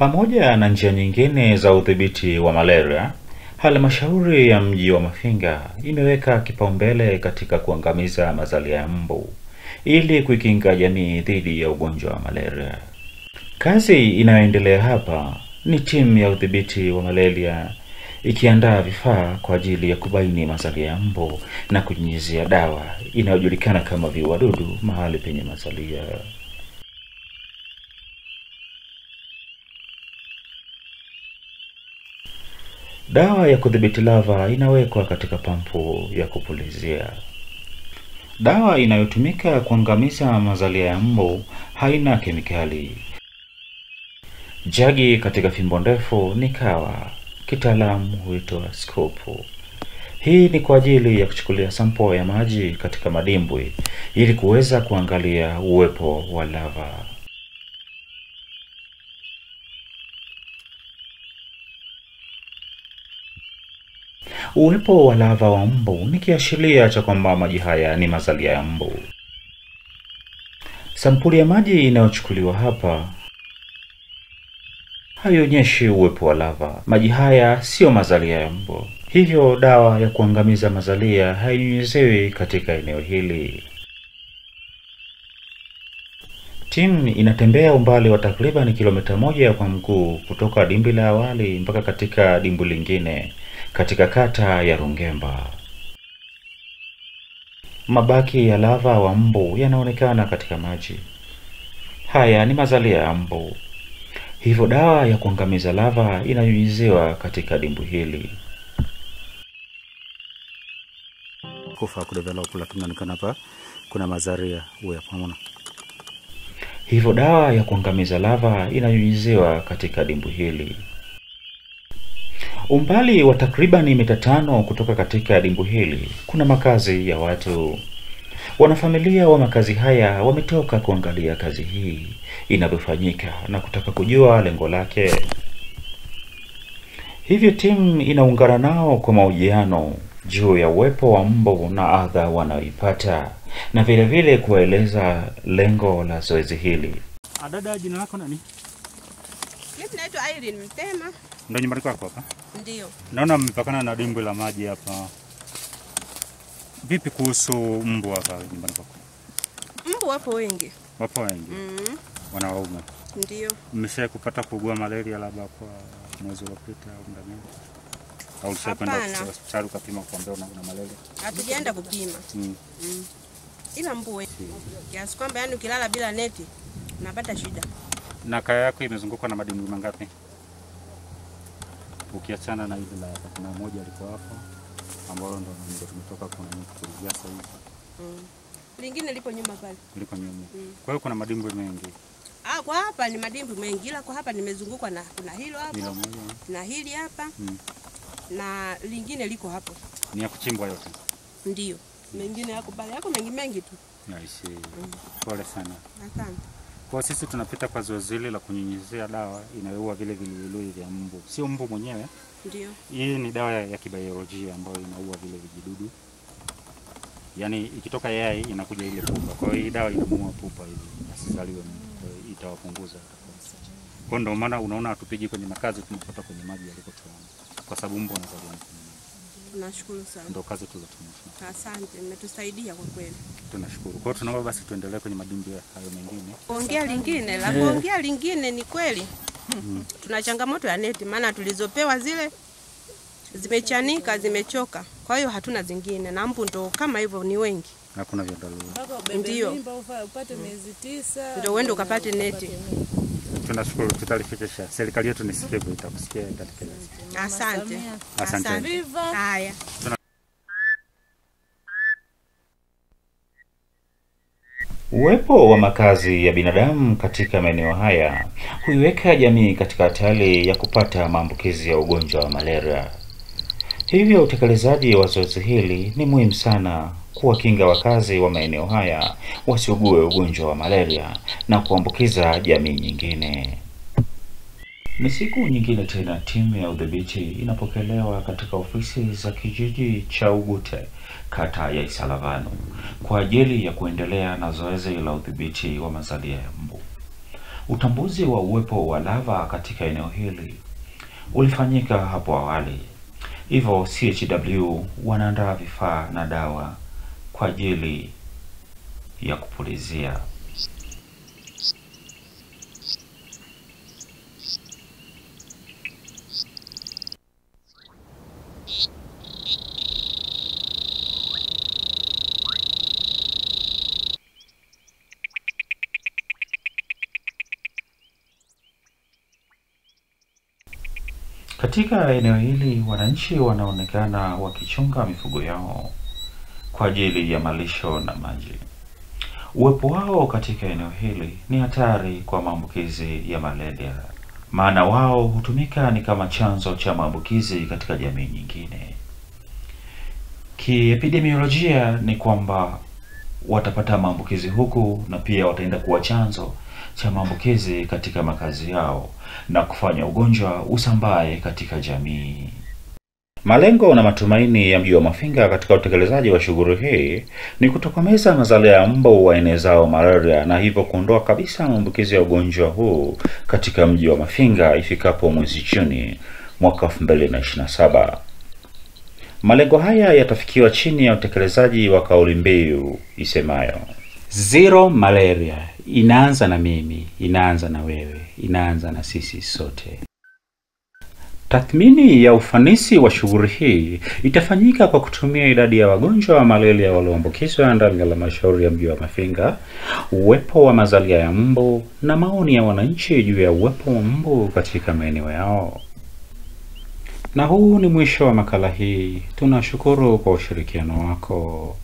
Pamoja na njia nyingine za udhibiti wa malaria, halmashauri ya mji wa Mafinga imeweka kipaumbele katika kuangamiza mazalia ya mbu ili kuikinga jamii dhidi ya ugonjwa wa malaria. Kazi inayoendelea hapa ni timu ya udhibiti wa malaria ikiandaa vifaa kwa ajili ya kubaini mazalia ya mbu na kunyunyizia dawa inayojulikana kama viuadudu mahali penye mazalia. Dawa ya kudhibiti lava inawekwa katika pampu ya kupulizia. Dawa inayotumika kuangamiza mazalia ya mbu haina kemikali. Jagi katika fimbo ndefu ni kawa, kitaalamu huitwa skopu. Hii ni kwa ajili ya kuchukulia sampo ya maji katika madimbwi ili kuweza kuangalia uwepo wa lava. Uwepo wa lava wa mbu ni kiashiria cha kwamba maji haya ni mazalia ya mbu. Sampuli ya maji inayochukuliwa hapa haionyeshi uwepo wa lava. Maji haya sio mazalia ya mbu. Hivyo dawa ya kuangamiza mazalia hainyunyiziwi katika eneo hili. Timu inatembea umbali wa takriban kilomita 1 kwa mguu kutoka dimbwi la awali mpaka katika dimbwi lingine katika kata ya Rungemba. Mabaki ya lava wa mbu yanaonekana katika maji. Haya ni mazalia ya mbu. Hivyo dawa ya kuangamiza lava inanyunyiziwa katika dimbwi hili. Kufa kudevelop lakini inaonekana hapa kuna mazalia huya pamoja. Hivyo dawa ya kuangamiza lava inanyunyiziwa katika dimbwi hili. Umbali wa takriban mita 5 kutoka katika dimbwi hili kuna makazi ya watu. Wanafamilia wa makazi haya wametoka kuangalia kazi hii inavyofanyika na kutaka kujua lengo lake. Hivyo timu inaungana nao kwa mahojiano juu ya uwepo wa mbu na adha wanaoipata na vile vile kueleza lengo la zoezi hili. Dada, jina lako nani? Mimi naitwa Irene Mtema. Ndio nyumbani kwako hapa? Ndio. Naona mmepakana na dimbwi la maji hapa. Vipi kuhusu mbu hapa nyumbani kwako? Mbu wapo wengi. Wapo wengi? Wanaume? Ndio. Mmeshaye kupata kuugua malaria labda kwa mwezi uliopita au muda gani? Au ushakwenda hospitali ukapima kuambia una malaria? Hatujaenda kupima. Ila mbu wengi. Kiasi kwamba yani ukilala bila neti unapata shida. Na kaya yako imezungukwa na madimbwi mangapi? Ukiachana na ile la kuna moja liko hapo ambalo ndo tumetoka kuulizia sasa hivi. Lingine lipo nyuma pale. Liko nyuma. Kwa hiyo kuna madimbwi mengi. Kwa hapa ni madimbwi mengi, ila kwa hapa nimezungukwa na kuna hilo hapo. Na hili hapa. Na lingine liko hapo. Ni ya kuchimbwa yote. Ndio. Mengine yako pale, yako mengi tu. Nice. Pole sana. Asante. Kwa sisi tunapita kwa zoezi la kunyunyizia dawa inayoua vile viluilui vya mbu. Sio mbu mwenyewe. Ndio. Hii ni dawa ya kibiolojia ambayo inaua vile vijidudu. Yaani ikitoka yai inakuja ile pupa. Kwa hiyo hii dawa inamuua pupa hivi asizaliwe mbu. Itawapunguza. Kwa ndio maana unaona hatupigi kwenye makazi, tunapata kwenye maji yalikotoana. Kwa sababu mbu anazalia. Nashukuru sana. Ndio kazi tulizofanya. Asante, mmetusaidia kwa kweli. Tunashukuru. Kwa hiyo tunaomba basi tuendelee kwenye madimbwi hayo mengine. Kuongea lingine ni kweli. Tuna changamoto ya neti, maana tulizopewa zile zimechanika, zimechoka. Kwa hiyo hatuna zingine. Na mbu ndo kama hivyo ni wengi. Hakuna vyandarua. Ndio. Upate miezi 9. Ndio uende ukapate neti. Tunashukuru, tutalifikisha. Serikali yetu ni sikivu, itakusikia katika. Asante. Asante. Haya. Uwepo wa makazi ya binadamu katika maeneo haya huiweka jamii katika hatari ya kupata maambukizi ya ugonjwa wa malaria. Hivyo utekelezaji wa zoezi hili ni muhimu sana kuwakinga wakazi wa maeneo haya wasiugue ugonjwa wa malaria na kuambukiza jamii nyingine. Ni siku nyingine tena timu ya udhibiti inapokelewa katika ofisi za kijiji cha Ugute, kata ya Isalavanu, kwa ajili ya kuendelea na zoezi la udhibiti wa mazalia ya mbu. Utambuzi wa uwepo wa lava katika eneo hili ulifanyika hapo awali. Hivyo CHW wanaandaa vifaa na dawa kwa ajili ya kupulizia. Katika eneo hili wananchi wanaonekana wakichunga mifugo yao kwa ajili ya malisho na maji. Uwepo wao katika eneo hili ni hatari kwa maambukizi ya malaria, maana wao hutumika ni kama chanzo cha maambukizi katika jamii nyingine. Kiepidemiolojia ni kwamba watapata maambukizi huku na pia wataenda kuwa chanzo cha maambukizi katika makazi yao na kufanya ugonjwa usambae katika jamii. Malengo na matumaini ya mji wa Mafinga katika utekelezaji wa shughuli hii ni kutokomeza mazalia ya mbu waenezao malaria na hivyo kuondoa kabisa maambukizi ya ugonjwa huu katika mji wa Mafinga ifikapo mwezi Juni mwaka 2027. Malengo haya yatafikiwa chini ya utekelezaji wa kauli mbiu isemayo Zero Malaria. Inaanza na mimi, inaanza na wewe, inaanza na sisi sote. Tathmini ya ufanisi wa shughuli hii itafanyika kwa kutumia idadi ya wagonjwa wa malaria walioambukizwa ndani ya halmashauri ya mji wa Mafinga, uwepo wa mazalia ya mbu na maoni ya wananchi juu ya uwepo wa mbu katika maeneo yao. Na huu ni mwisho wa makala hii. Tunashukuru kwa ushirikiano wako.